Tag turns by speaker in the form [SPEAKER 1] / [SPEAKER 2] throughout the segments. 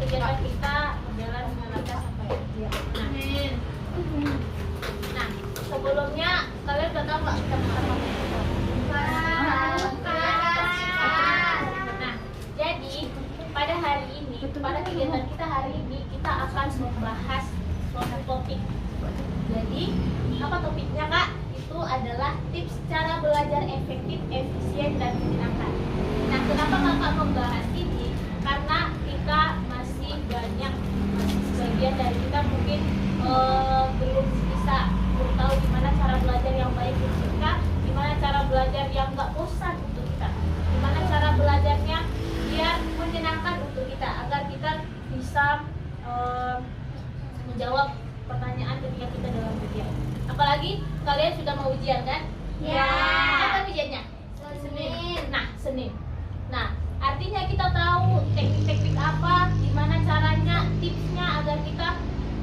[SPEAKER 1] kegiatan kita berjalan dengan lancar sampai ya. Nah, sebelumnya kalian udah tahu nggak kita makan apa? Nah, jadi pada hari ini, pada kegiatan kita hari ini, kita akan membahas suatu topik. Jadi, apa topiknya Kak? Itu adalah tips cara belajar efektif, efisien, dan menyenangkan. Nah, kenapa Kakak membahas ini? Karena kita masih banyak, sebagian dari kita mungkin belum tahu gimana cara belajar yang baik untuk kita, gimana cara belajar yang nggak bosan untuk kita, gimana cara belajarnya biar menyenangkan untuk kita, agar kita bisa menjawab pertanyaan ketika kita dalam ujian. Apalagi kalian sudah mau ujian kan?
[SPEAKER 2] Ya.
[SPEAKER 1] Kapan ujiannya? Senin. Nah, Senin. Nah, artinya kita tahu teknik-teknik apa, gimana caranya, tipsnya agar kita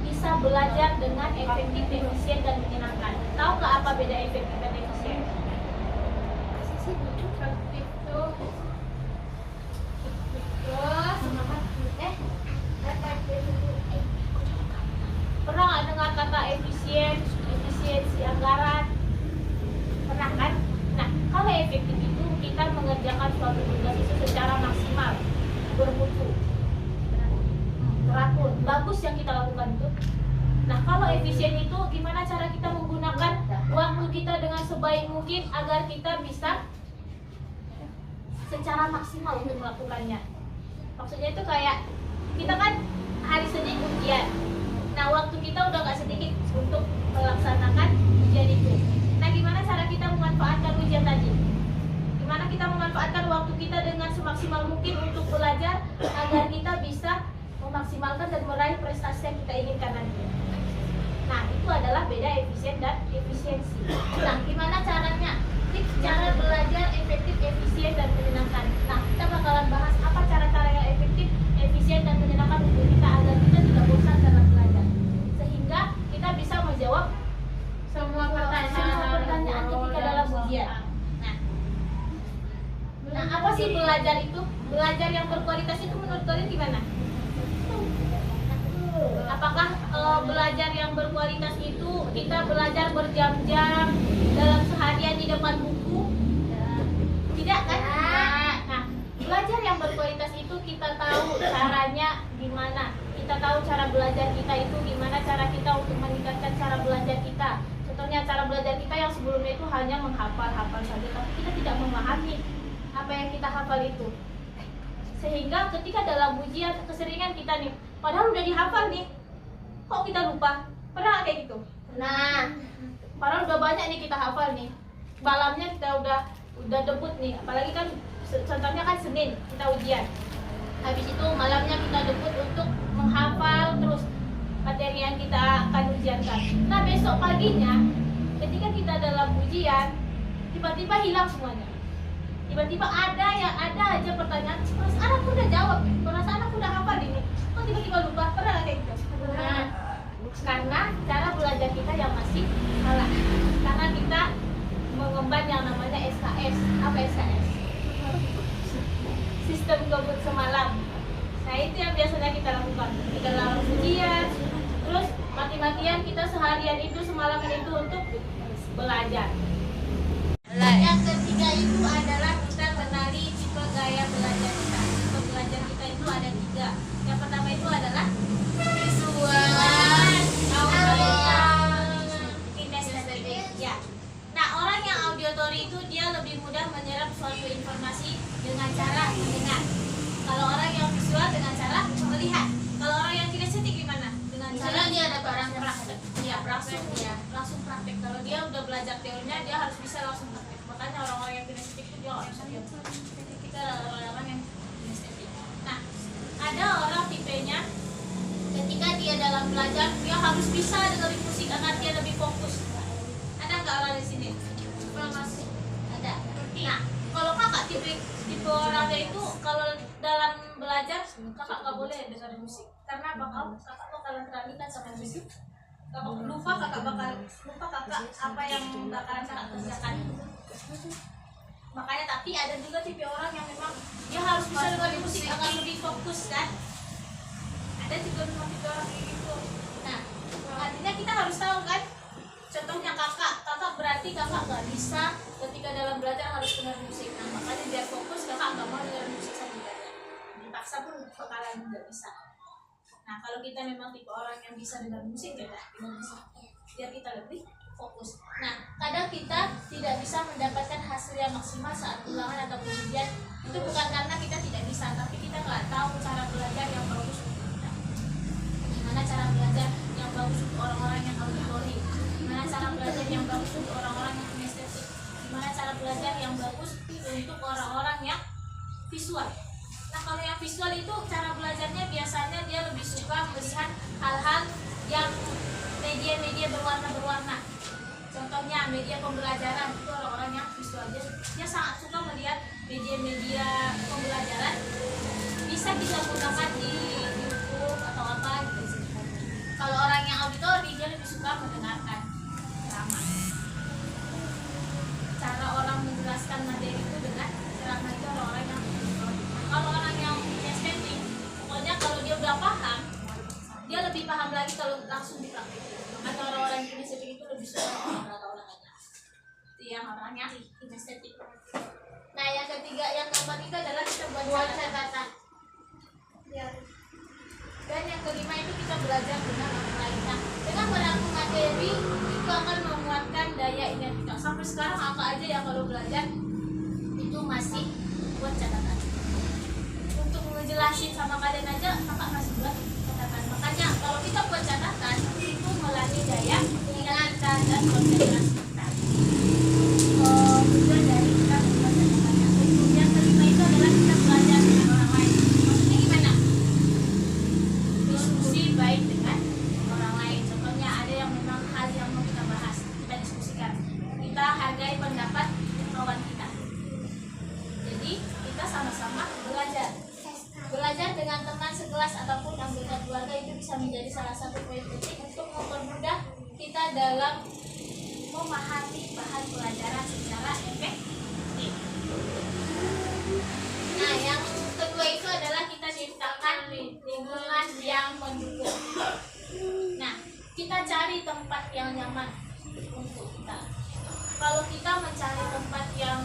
[SPEAKER 1] bisa belajar dengan efektif, efisien, dan menyenangkan. Tahu nggak apa beda efektif dan efisien? Efektif tuh pernah nggak dengar kata efisiensi anggaran? Pernah kan? Nah, kalau efektif itu kita mengerjakan suatu tugas itu secara maksimal, bermutu, teratur, bagus yang kita lakukan itu. Nah, kalau efisien itu gimana cara kita menggunakan waktu kita dengan sebaik mungkin agar kita bisa secara maksimal untuk melakukannya. Maksudnya itu kayak kita kan hari Senin ujian. Nah, waktu kita udah gak sedikit untuk melaksanakan ujian itu. Nah, gimana cara kita memanfaatkan ujian tadi? Gimana kita memanfaatkan waktu kita dengan semaksimal mungkin untuk belajar agar kita bisa memaksimalkan dan meraih prestasi yang kita inginkan nanti. Nah, itu adalah beda efisien dan efisiensi. Nah, gimana caranya? Tips cara belajar efektif, efisien, dan menyenangkan. Nah, kita bakalan bahas apa cara-cara yang efektif, efisien, dan menyenangkan untuk kita agar kita tidak bosan dalam belajar. Sehingga kita bisa menjawab semua pertanyaan ketika dalam ujian. Nah, apa sih belajar itu? Belajar yang berkualitas itu menurut kalian gimana? Apakah belajar yang berkualitas itu kita belajar berjam-jam dalam seharian di depan buku? Tidak kan? Nah, belajar yang berkualitas itu kita tahu caranya gimana. Kita tahu cara belajar kita itu gimana, cara kita untuk meningkatkan cara belajar kita. Contohnya cara belajar kita yang sebelumnya itu hanya menghafal-hafal saja, tapi kita tidak memahami apa yang kita hafal itu. Sehingga ketika dalam ujian keseringan kita nih, padahal udah dihafal nih, kok kita lupa? Pernah kayak gitu? Nah, padahal udah banyak nih kita hafal nih. Malamnya kita udah debut nih, apalagi kan contohnya kan Senin kita ujian. Habis itu malamnya kita debut untuk menghafal terus materi yang kita akan ujiankan. Nah, besok paginya ketika kita dalam ujian tiba-tiba hilang semuanya. Tiba-tiba ada aja pertanyaan, perasaan aku udah jawab, perasaan aku udah hafal ini, kok tiba-tiba lupa? Pernah kayak gitu? Nah, karena cara belajar kita yang masih salah. Karena kita mengemban yang namanya SKS. Apa SKS? Sistem kebut semalam. Nah, itu yang biasanya kita lakukan. Kita dalam ujian, terus mati-matian kita seharian itu, semalaman itu untuk belajar. Yang ketiga itu adalah kita mengenali tipe gaya belajar kita. Tipe belajar kita itu ada 3. Yang pertama itu adalah visual, kinestetik. Ya. Nah, orang yang auditory itu dia lebih mudah menyerap suatu informasi dengan cara mendengar. Kalau orang yang visual dengan cara melihat. Kalau orang yang kinestetik gimana? Dengan cara dia ada barang praktek. Ya, langsung praktek. Kalau dia udah belajar teorinya, dia harus bisa langsung praktek. Makanya orang-orang yang kinestetik itu dia harus bisa. Kita adalah orang yang kinestetik. Nah, ada orang tipenya ketika dia dalam belajar dia harus bisa dengerin musik agar dia lebih fokus. Ada nggak orang di sini? Masih ada. Nah, kalau kakak tipe orangnya itu kalau dalam belajar kakak nggak boleh dengerin musik. Karena kakak bakalan teralihkan sama musik. Kakak lupa kakak apa yang bakalan kakak kerjakan. Makanya tapi ada juga tipe orang yang memang dia harus bisa dengerin musik agar lebih fokus kan. Ada juga memang tipe orang kayak gitu. Nah, artinya kita harus tahu kan. Contohnya kakak berarti kakak nggak bisa ketika dalam belajar harus dengar musik. Nah, makanya biar fokus kakak nggak mau dengar musik sambil belajar. Dipaksa pun bakalan nggak bisa. Nah, kalau kita memang tipe orang yang bisa dengar musik ya dengar musik. Biar kita lebih fokus. Nah, kadang kita tidak bisa mendapatkan hasil yang maksimal saat ulangan atau ujian. Itu bukan karena kita tidak bisa, tapi kita nggak tahu cara belajar yang bagus untuk kita. Gimana cara belajar yang bagus untuk orang-orang yang auditory? Gimana cara belajar yang bagus untuk orang-orang yang kinestetik? Gimana cara belajar yang bagus untuk orang-orang yang visual? Nah, kalau yang visual itu cara belajarnya biasanya dia lebih suka melihat hal-hal yang media-media berwarna-berwarna. Contohnya media pembelajaran itu orang-orang yang visual, dia sangat suka melihat media-media pembelajaran. Bisa kita gunakan di YouTube atau apa gitu. Kalau orang yang auditori dia lebih suka mendengarkan ceramah. Cara orang menjelaskan materi itu dengan ceramah itu orang-orang yang auditori. Kalau orang yang estetik, pokoknya kalau dia udah paham, dia lebih paham lagi kalau langsung dipraktekin. Makanya orang-orang yang kinestetik itu lebih suka olahraga. Itu yang orang yang kinestetik. Nah, yang ketiga, yang keempat itu adalah kita buat catatan. Ya. Dan yang kelima itu kita belajar dengan orang lain. Nah, dengan merangkum materi itu akan menguatkan daya ingat kita. Sampai sekarang kakak aja ya kalau belajar itu masih buat catatan. Untuk ngejelasin sama kalian aja kakak masih buat catatan. Makanya kalau kita buat catatan itu melatih daya ingat kita dan konsentrasi kita. Tujuan dari kita membuat catatan. Yang kelima itu adalah kita belajar dengan orang lain. Maksudnya gimana? Diskusi baik dengan orang lain. Contohnya ada yang memang hal yang mau kita bahas, kita diskusikan. Kita hargai pendapat kawan kita. Jadi kita sama-sama belajar. Belajar dengan teman sekelas ataupun anggota keluarga itu bisa menjadi salah satu poin penting untuk mempermudah kita dalam memahami bahan pelajaran secara efektif. Nah, yang kedua itu adalah kita ciptakan lingkungan yang mendukung. Nah, kita cari tempat yang nyaman untuk kita. Kalau kita mencari tempat yang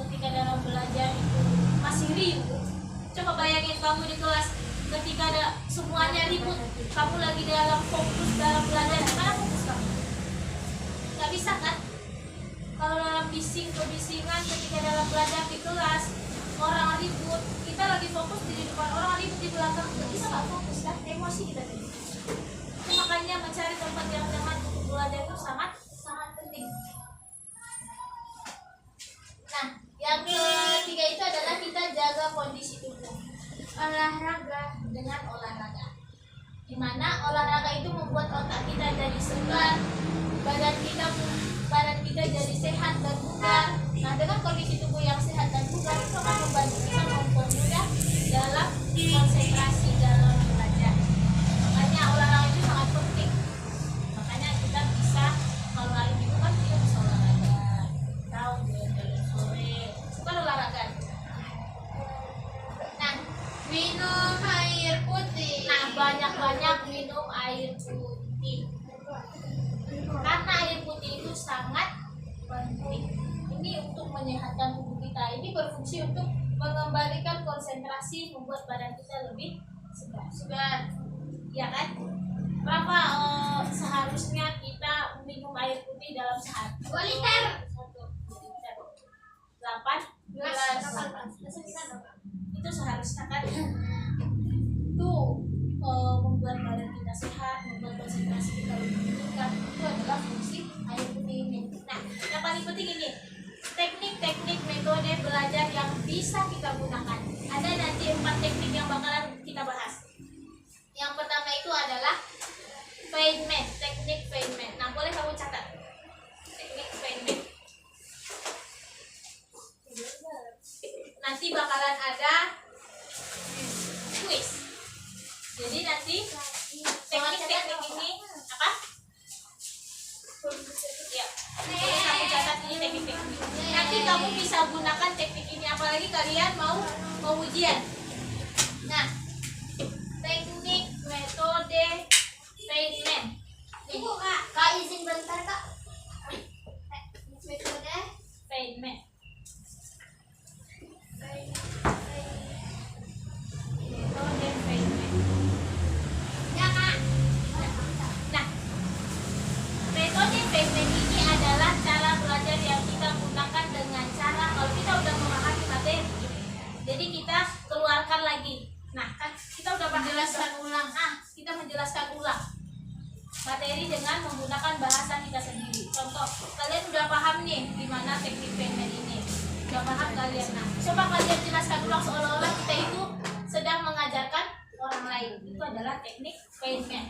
[SPEAKER 1] ketika dalam belajar itu masih ribut, coba bayangin kamu di kelas ketika ada semuanya ribut, kamu lagi dalam fokus dalam belajar, mana fokus kamu? Gak bisa kan? Kalau dalam kebisingan ketika dalam belajar di kelas, orang ribut, kita lagi fokus di depan, orang ribut di belakang, gak bisa gak fokus kan? Emosi kita jadi. Makanya mencari tempat yang nyaman untuk belajar itu sangat penting. Nah, yang ketiga itu adalah kita jaga kondisi tubuh. Olahraga dengan olahraga. Dimana olahraga itu membuat otak kita jadi segar, badan kita jadi sehat dan bugar. Nah, dengan kondisi tubuh yang sehat dan bugar itu akan membantu kita mempermudah dalam konsentrasi dalam belajar. Makanya olahraga itu sangat penting. Makanya kita bisa kalau hari minggu kan kita bisa olahraga. Tahu jalan sore, suka olahraga. Nah, minum air putih. Nah, banyak-banyak minum air putih. Karena air putih itu sangat penting. Ini untuk menyehatkan tubuh kita. Ini berfungsi untuk mengembalikan konsentrasi, membuat badan kita lebih segar. Ya kan? Berapa seharusnya kita minum air putih dalam sehari? 2 liter. 8 gelas. Itu seharusnya kan? Itu membuat badan kita sehat, membuat konsentrasi kita lebih meningkat. Itu adalah fungsi air putih ini. Nah, yang paling penting ini teknik-teknik metode belajar yang bisa kita gunakan. Ada nanti 4 teknik yang bakalan kita bahas. Yang pertama itu adalah Feynman, teknik Feynman. Nah, boleh kamu catat teknik Feynman. Nanti bakalan ada quiz. Jadi nanti teknik-teknik ini apa? Ya, boleh kamu catat ini teknik-teknik. Nanti kamu bisa gunakan teknik ini apalagi kalian mau ujian. Nah, teknik Nah, kan kita udah menjelaskan ulang. Kita menjelaskan ulang materi dengan menggunakan bahasa kita sendiri. Contoh, kalian udah paham nih gimana teknik payment ini. Udah paham kalian? Nah, coba kalian jelaskan ulang seolah-olah kita itu sedang mengajarkan orang lain. Itu adalah teknik payment.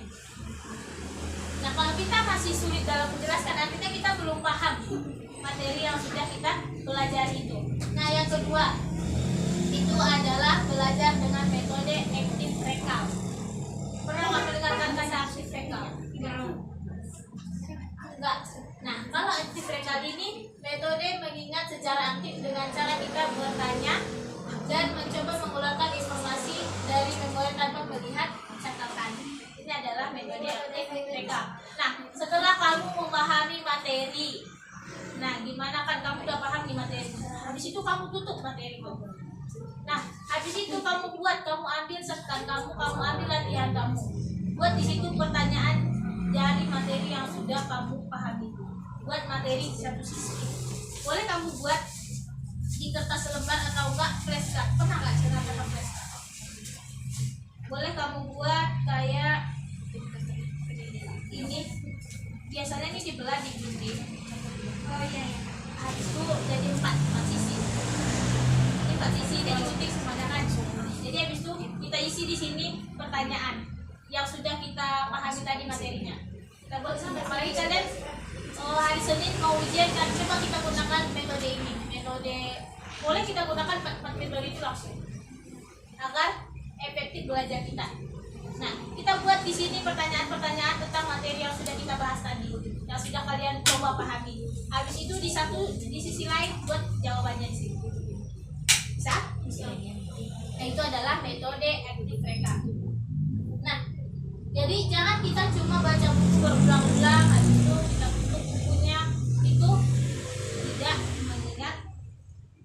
[SPEAKER 1] Nah, kalau kita masih sulit dalam menjelaskan, artinya kita belum paham materi yang sudah kita pelajari itu. Nah, yang kedua itu adalah belajar dengan metode active recall. Pernah nggak mendengarkan kata active recall? Enggak. Nah, kalau active recall ini metode mengingat secara aktif dengan cara kita bertanya dan mencoba mengeluarkan informasi dari memori tanpa melihat catatan. Ini adalah metode active recall. Nah, setelah kamu memahami materi, nah gimana kan kamu udah paham nih materi. Habis itu kamu tutup materi kamu. Nah, habis itu kamu ambil setan kamu ambil latihan kamu. Buat di situ pertanyaan dari materi yang sudah kamu pahami. Buat materi di satu sisi. Boleh kamu buat di kertas lembar atau enggak flashcard. Pernah nggak cara pakai flashcard? Boleh kamu buat kayak ini. Biasanya ini dibelah di dinding. Oh iya. Habis itu jadi 4 sisi. Ini 4 sisi jadi gunting semuanya kan. Jadi habis itu kita isi di sini pertanyaan yang sudah kita pahami tadi materinya. Kita buat sampai pagi kalian hari Senin mau ujian kan, coba kita gunakan metode ini. Boleh kita gunakan 4 metode itu langsung agar efektif belajar kita. Nah, kita buat di sini pertanyaan-pertanyaan tentang materi yang sudah kita bahas tadi, yang sudah kalian coba pahami. Habis itu di sisi lain buat jawabannya di sini. Bisa? Nah, itu adalah metode active recall. Nah, jadi jangan kita cuma baca buku berulang-ulang, habis itu kita tutup bukunya, itu tidak mengingat,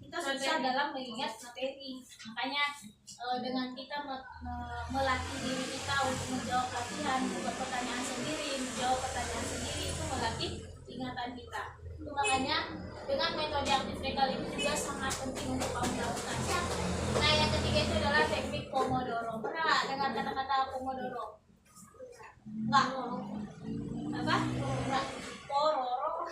[SPEAKER 1] kita susah dalam mengingat materi. Makanya dengan kita melatih diri kita untuk menjawab latihan, membuat pertanyaan sendiri, menjawab pertanyaan sendiri, itu melatih ingatan kita. Itu makanya dengan metode active recall ini juga sangat penting untuk kamu lakukan. Nah, yang ketiga itu adalah teknik Pomodoro. Pernah nggak dengar kata-kata Pomodoro? Enggak. Apa? Enggak. Pororo.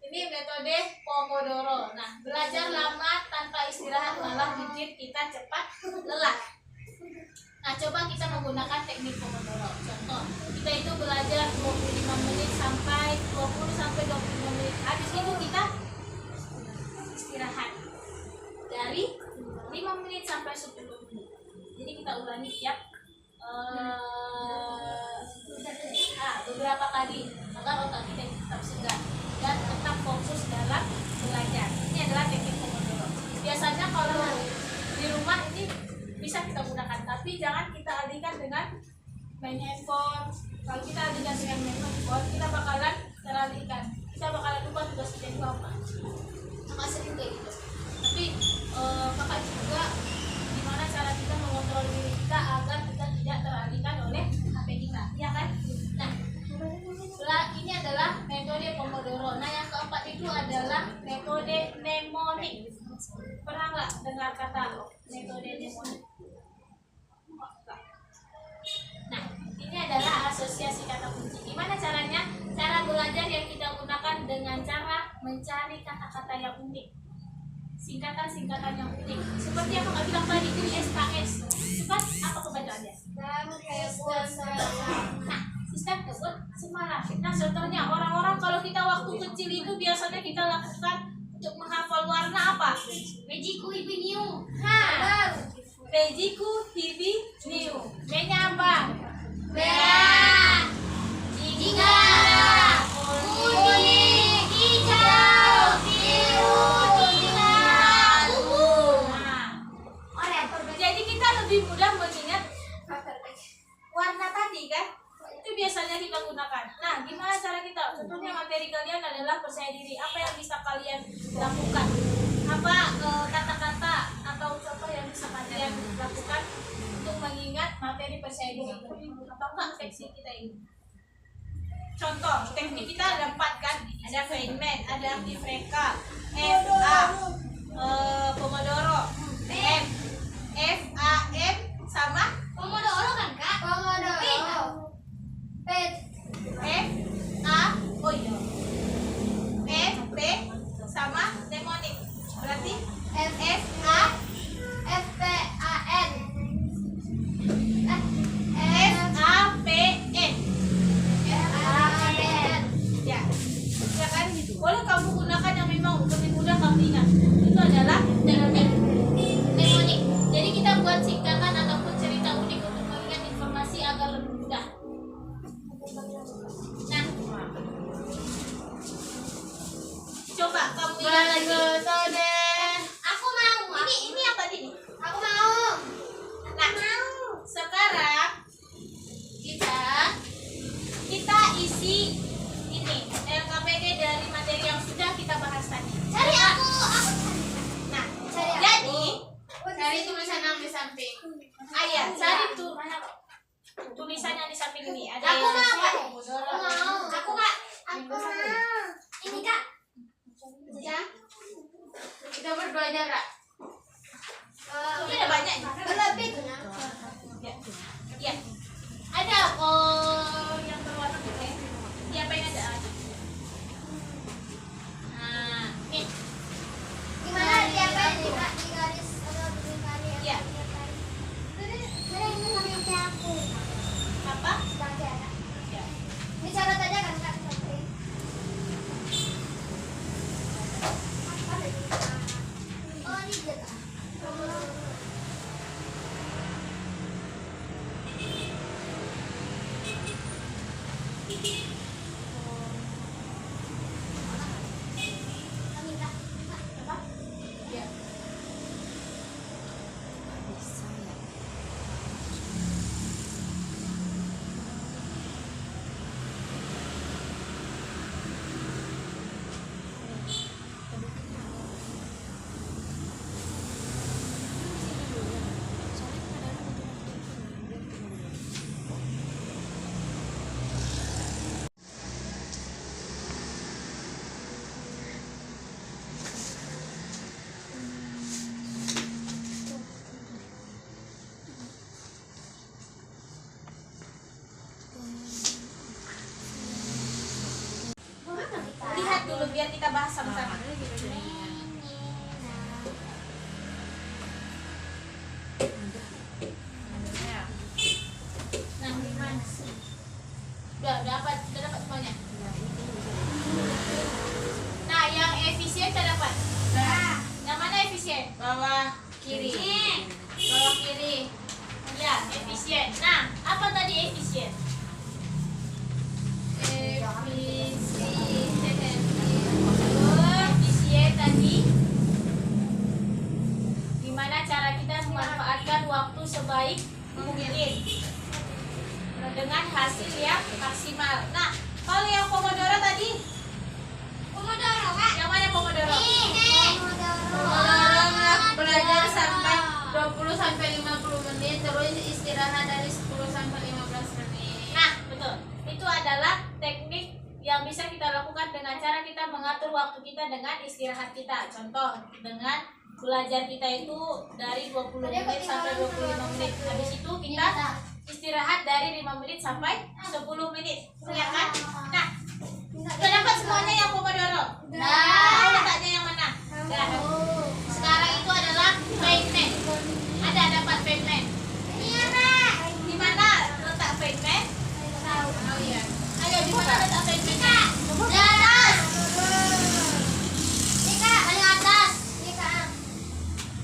[SPEAKER 1] Ini metode Pomodoro. Nah, belajar lama tanpa istirahat malah bikin kita cepat lelah. Nah, coba kita menggunakan teknik Pomodoro. Contoh, kita itu belajar 25 menit sampai 25 menit. Habis itu kita istirahat dari 5 menit sampai 10 menit. Jadi kita ulangi tiap beberapa kali agar otak kita tetap segar dan tetap fokus dalam belajar. Ini adalah teknik Pomodoro. Biasanya kalau di rumah ini bisa kita gunakan, tapi jangan kita alihkan dengan main handphone. Kalau kita alihkan dengan main handphone, kita bakalan teralihkan. Kita bakalan lupa tugas kita itu apa. Kakak sering kayak gitu. Tapi kakak juga gimana cara kita mengontrol diri kita agar kita tidak teralihkan oleh HP kita, ya kan? Nah, ini adalah metode Pomodoro. Nah, yang keempat itu adalah metode mnemonik. Pernah nggak dengar kata metode mnemonik? Nah, ini adalah asosiasi kata kunci. Gimana caranya? Cara belajar yang kita gunakan dengan cara mencari kata-kata yang unik, singkatan-singkatan yang unik. Seperti yang kakak bilang tadi, itu SKS. Cepat, apa kebacaannya? Nah, sistem tersebut semalam. Nah, contohnya orang-orang kalau kita waktu kecil itu biasanya kita lakukan untuk menghafal warna apa? Mejiku hibi niu. Mejiku hibi niu. M-nya apa? Merah, jingga, kuning, hijau, biru, hitam, ungu. Nah, jadi kita lebih mudah mengingat warna tadi kan? Itu biasanya kita gunakan. Nah, gimana cara kita? Contohnya materi kalian adalah percaya diri. Apa yang bisa kalian lakukan? Apa kata-kata atau contoh yang bisa kalian lakukan untuk mengingat materi percaya diri? Atau enggak seksi kita ini? Contoh, teknik kita ada 4 kan? Ada Feynman, ada active recall, FA, Pomodoro, M. FAN sama
[SPEAKER 2] Pomodoro kan kak? Pomodoro. P.
[SPEAKER 1] Oh iya. FP sama mnemonic. Berarti FAPN. Ya. Ya kan? Boleh kamu gunakan yang memang lebih mudah kamu ingat. Itu adalah teknik mnemonic. Jadi kita buat singkatan ataupun cerita unik untuk mengingat informasi agar lebih mudah. Nah, coba kamu ingat lagi.
[SPEAKER 2] Aku mau.
[SPEAKER 1] Ini apa tadi?
[SPEAKER 2] Aku mau.
[SPEAKER 1] Nah, sekarang kita isi ini LKPD dari materi yang sudah kita bahas tadi.
[SPEAKER 2] Cari aku.
[SPEAKER 1] Nah,
[SPEAKER 2] Cari aku.
[SPEAKER 1] jadi
[SPEAKER 2] Cari tulisan yang di samping.
[SPEAKER 1] ayah cari tuh tulisan yang di samping ini. Ada
[SPEAKER 2] Aku
[SPEAKER 1] yang
[SPEAKER 2] mau, Kak.
[SPEAKER 1] Pomodoro.
[SPEAKER 2] Aku mau.
[SPEAKER 1] Aku Kak.
[SPEAKER 2] Aku mau. Ini kak. Ya. Kita berdua aja kak.
[SPEAKER 1] Ini ada banyak.
[SPEAKER 2] Lebih.
[SPEAKER 1] Ya. Ya. Ada yang berwarna putih. Siapa yang ada? Nah, nih.
[SPEAKER 2] Gimana dia apa di garis atau di garis?
[SPEAKER 1] Ya.
[SPEAKER 2] Aku.
[SPEAKER 1] Apa? Ya.
[SPEAKER 2] Ini catat aja kan kak? Oh ini dia kak.
[SPEAKER 1] Ya. Lihat dulu biar kita bahas sama-sama. Nah, gimana sih? Udah dapat semuanya. Nah, yang efisien kita dapat. Yang mana efisien? Bawah kiri. Bawah kiri. Ya, efisien. Nah, apa tadi efisien? Efisien tadi gimana cara kita memanfaatkan waktu sebaik mungkin dengan hasil yang maksimal. Nah, kalau yang Pomodoro tadi,
[SPEAKER 2] Pomodoro kak.
[SPEAKER 1] yang mana Pomodoro?
[SPEAKER 2] Pomodoro
[SPEAKER 3] Belajar sampai 20 sampai 50 menit, terus istirahat dari 10 sampai 15 menit.
[SPEAKER 1] Nah, betul. Itu adalah teknik yang bisa kita lakukan dengan cara kita mengatur waktu kita dengan istirahat kita. Contoh, dengan belajar kita itu dari 20 menit sampai 25 menit. Habis itu kita istirahat dari 5 menit sampai 10 menit. Ya kan? Nah, sudah dapat semuanya yang Pomodoro? Nah, letaknya yang mana? Nah, sekarang itu adalah payment. Ada dapat payment. Di mana letak payment?
[SPEAKER 3] Oh iya.
[SPEAKER 1] Ayo, di mana letak payment?
[SPEAKER 2] Di atas. Ini kak, paling atas. Ini kak.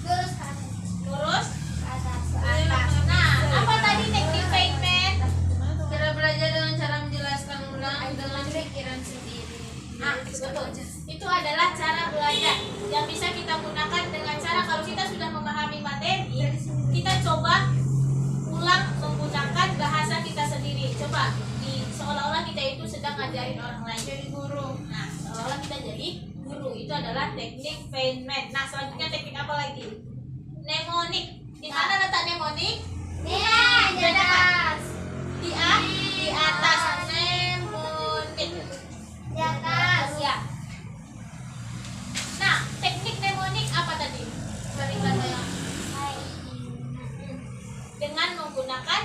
[SPEAKER 2] Lurus ke atas.
[SPEAKER 1] Lurus
[SPEAKER 2] Ke atas.
[SPEAKER 1] atas. Nah, apa tadi teknik payment?
[SPEAKER 3] Cara belajar dengan cara menjelaskan ulang dengan pikiran sendiri.
[SPEAKER 1] Ah, betul. Itu adalah cara belajar yang bisa kita gunakan dengan cara kalau kita sudah memahami materi, kita coba ulang menggunakan bahasa kita sendiri. Coba seolah-olah kita itu sedang ngajarin orang lain. Jadi guru. Nah, seolah-olah kita jadi guru. Itu adalah teknik payment. Nah, selanjutnya teknik apa lagi? Mnemonic. Di mana letak mnemonic?
[SPEAKER 2] Di atas.
[SPEAKER 1] Di atas mnemonic.
[SPEAKER 2] Di atas.
[SPEAKER 1] Ya. Nah, teknik mnemonic apa tadi?
[SPEAKER 3] Cari kata yang
[SPEAKER 1] menggunakan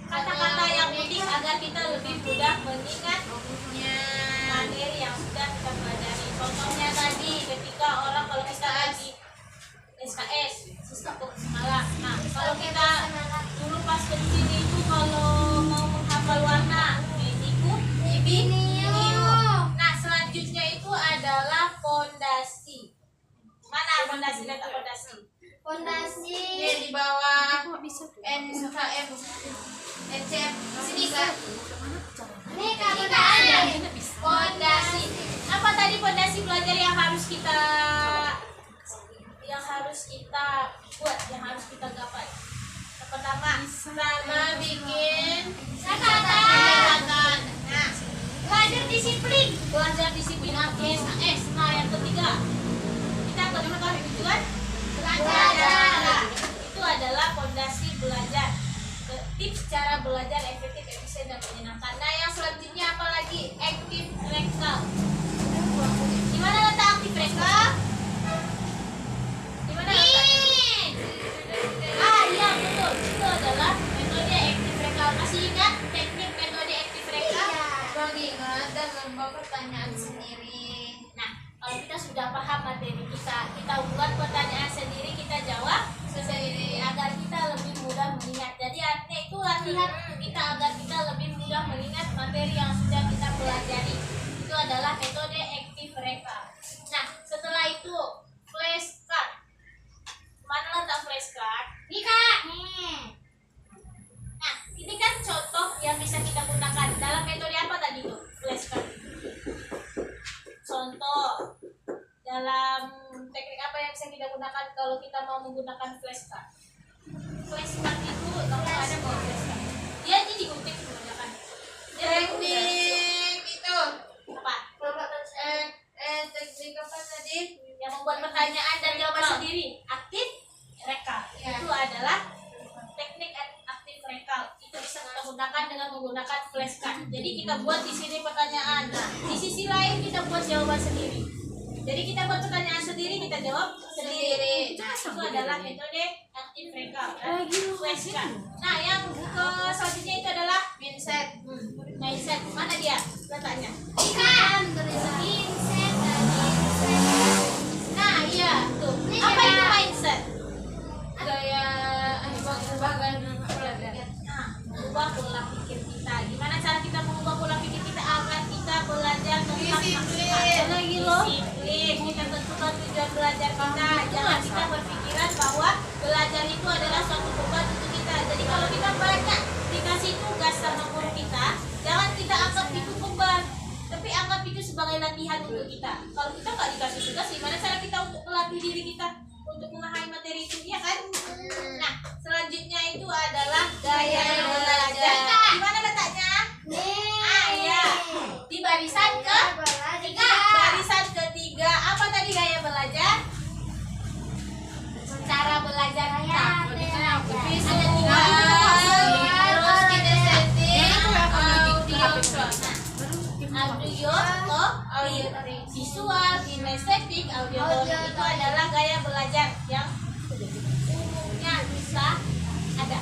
[SPEAKER 1] kata-kata yang unik agar kita lebih mudah mengingat materi yang sudah kita pelajari. Contohnya tadi ketika orang kalau kita lagi SKS sistem semalam. Nah, kalau kita dulu pas kecil itu kalau mau menghafal warna biru. Nah, selanjutnya itu adalah fondasi. Mana fondasi? Letak fondasi.
[SPEAKER 2] Fondasi.
[SPEAKER 3] Ini di bawah NKM NCM sini Kak.
[SPEAKER 2] Ini Kak ada.
[SPEAKER 1] Fondasi. Apa tadi fondasi belajar yang harus kita buat, yang harus kita gapai? Yang pertama,
[SPEAKER 3] Bikin
[SPEAKER 1] catatan. Nah, belajar disiplin SKS. Nah, yang ketiga, kita bagaimana tujuan belajar. Itu adalah fondasi belajar. Tips cara belajar efektif, efisien, dan menyenangkan. Nah, yang selanjutnya apa lagi? Aktif rekal. Gimana letak aktif rekal? Gimana letak? Iya betul. Itu adalah metode aktif rekal. Masih ingat teknik metode aktif rekal?
[SPEAKER 3] mengingat dan membawa pertanyaan sendiri.
[SPEAKER 1] Nah, kalau kita sudah paham materi kita buat pertanyaan sendiri, kita jawab sendiri agar kita lebih mudah mengingat. Jadi artinya itu latihan kita agar kita lebih mudah mengingat materi yang sudah kita pelajari. Itu adalah metode aktif rekal. Nah, setelah itu flashcard. Mana letak flashcard?
[SPEAKER 2] Nih Kak.
[SPEAKER 1] Nah, ini kan contoh yang bisa kita gunakan dalam metode apa tadi tuh? Flashcard. Contoh dalam teknik apa yang bisa kita gunakan kalau kita mau menggunakan flashcard? Flashcard itu kamu ada bawa flashcard. Dia ini dikutip menggunakan.
[SPEAKER 3] Teknik itu
[SPEAKER 1] Apa?
[SPEAKER 3] teknik apa tadi?
[SPEAKER 1] Yang membuat pertanyaan dan jawaban sendiri. Aktif rekal.
[SPEAKER 3] Ya.
[SPEAKER 1] Itu adalah teknik aktif rekal. Itu bisa kita gunakan dengan menggunakan flashcard. Jadi kita buat di sini pertanyaan. Nah, di sisi lain kita buat jawaban sendiri. Jadi kita buat pertanyaan sendiri, kita jawab sendiri. Nah, itu adalah metode aktif rekal. Flashcard. Nah, yang selanjutnya itu adalah
[SPEAKER 3] Mindset.
[SPEAKER 1] mindset. Mana dia letaknya?
[SPEAKER 2] Ikan. Mindset dan mindset.
[SPEAKER 1] Nah, iya tuh.
[SPEAKER 2] Ini
[SPEAKER 1] Apa
[SPEAKER 2] dia.
[SPEAKER 1] itu mindset?
[SPEAKER 3] Gaya mengubah gaya pola pikir.
[SPEAKER 1] Nah, mengubah pola pikir kita. Gimana cara kita mengubah pola pikir kita agar kita belajar tentang
[SPEAKER 3] Disiplin.
[SPEAKER 1] lagi loh. Disiplin. Kita tentukan tujuan belajar kita. Jangan kita berpikiran bahwa belajar itu adalah suatu beban untuk kita. Jadi kalau kita banyak dikasih tugas sama guru kita, jangan kita anggap itu beban, tapi anggap itu sebagai latihan untuk kita. Kalau kita nggak dikasih tugas, gimana cara kita untuk melatih diri kita untuk memahami materi itu, ya kan? Nah, selanjutnya itu adalah gaya belajar. Di mana letaknya? Iya, di barisan ketiga. Barisan ketiga. Apa tadi gaya belajar? Cara belajar kita. Ada tiga.
[SPEAKER 3] Terus kinestetik,
[SPEAKER 1] audio, visual, kinestetik, auditorik itu adalah gaya belajar yang umumnya bisa ada.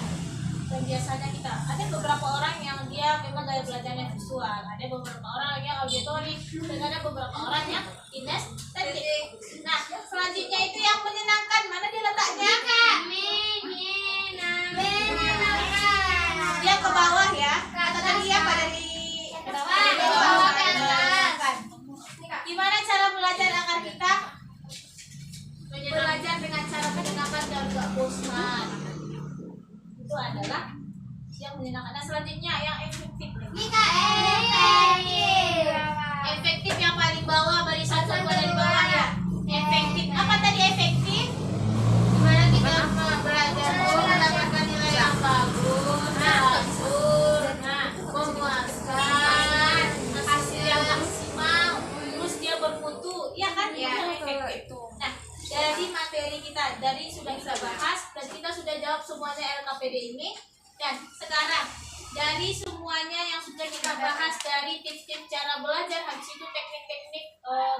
[SPEAKER 1] Dan biasanya kita ada beberapa orang yang dia memang gaya belajarnya visual, ada beberapa orang yang auditorik, dan ada beberapa orang yang kinestetik. Nah, selanjutnya itu yang menyenangkan. Mana dia letaknya? Dia ke bawah ya. Atau tadi apa dari
[SPEAKER 2] bawah ke atas.
[SPEAKER 1] Gimana cara belajar agar kita belajar dengan cara menyenangkan dan gak bosan? Itu adalah yang menyenangkan. Nah, selanjutnya yang efektif. Efektif yang paling bawah, barisan kedua dari bawah ya. Efektif. Apa tadi efektif?
[SPEAKER 3] gimana kita belajar mendapatkan nilai yang bagus,
[SPEAKER 1] Memuaskan, hasil yang maksimal, terus dia bermutu, ya kan?
[SPEAKER 3] Ya,
[SPEAKER 1] Itu efektif. Nah, dari materi kita, dari sudah kita bahas dan kita sudah jawab semuanya LKPD ini. Dan sekarang dari semuanya yang sudah kita bahas, dari tips-tips cara belajar, habis itu teknik-teknik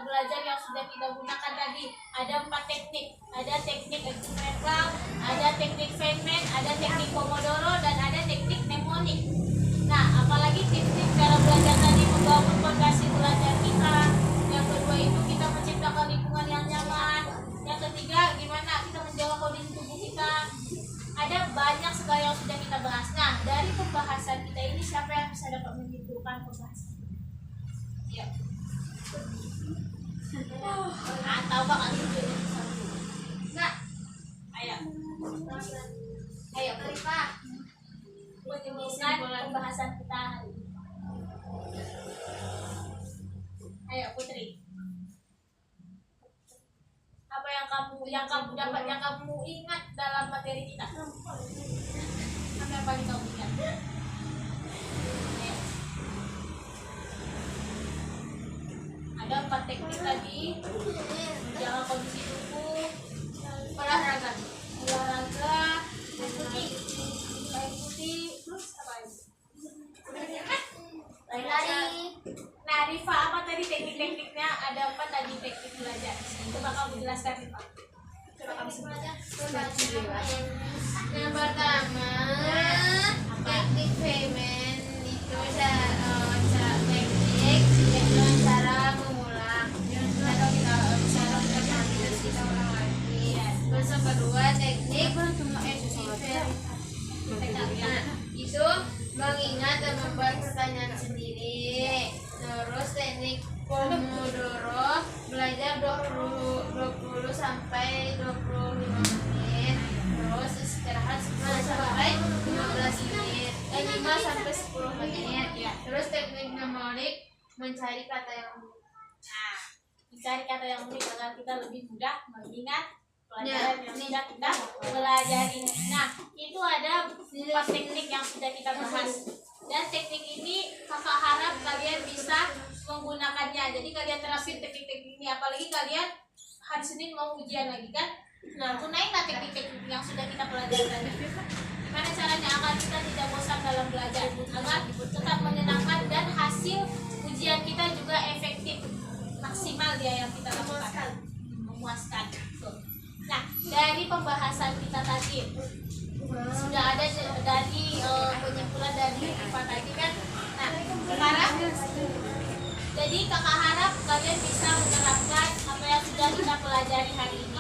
[SPEAKER 1] belajar yang sudah kita gunakan tadi, ada 4 teknik. Ada teknik eksperimental, ada teknik Feynman, ada teknik Pomodoro, yang sudah kita bahas. Nah, dari pembahasan kita ini siapa yang bisa dapat menyimpulkan pembahasan? Yuk. Atau bakal tunjuk satu.
[SPEAKER 2] Enggak.
[SPEAKER 1] Ayo.
[SPEAKER 2] Ayo, Rifa.
[SPEAKER 1] Menyimpulkan pembahasan kita hari ini. Ayo Putri. Apa yang kamu dapat, yang kamu ingat dalam materi kita? Apa yang paling kamu ingat? Ayo. Ada 4 teknik tadi. Menjaga kondisi tubuh, olahraga, air putih, terus apa lagi?
[SPEAKER 2] Lari.
[SPEAKER 1] Nah, Rifa, apa tadi teknik-tekniknya? Ada apa tadi teknik belajar? Coba kamu jelaskan, Rifa. Coba kamu sebutkan.
[SPEAKER 3] Yang pertama, teknik payment itu teknik dengan cara mengulang. Cara kita terus kita ulang lagi. Terus yang kedua, teknik itu mengingat dan membuat pertanyaan sendiri. Terus teknik Pomodoro, belajar 20 sampai 25 menit. Terus istirahat 10 sampai 15 menit. 5 sampai 10 menit. Terus teknik memorik, mencari kata yang unik.
[SPEAKER 1] Nah, mencari kata yang unik agar kita lebih mudah mengingat pelajaran yang sudah kita pelajari. Nah, itu ada 4 teknik yang sudah kita bahas. Dan teknik ini kakak harap kalian bisa menggunakannya. Jadi kalian terapin teknik-teknik ini. Apalagi kalian hari Senin mau ujian lagi kan. Nah, gunainlah teknik-teknik yang sudah kita pelajari tadi. Gimana caranya agar kita tidak bosan dalam belajar, agar tetap menyenangkan dan hasil ujian kita juga efektif, maksimal dia yang kita lakukan, memuaskan. Nah, dari pembahasan kita tadi sudah ada dari penyimpulan dari Rifa tadi kan. Nah, sekarang jadi kakak harap kalian bisa menerapkan apa yang sudah kita pelajari hari ini.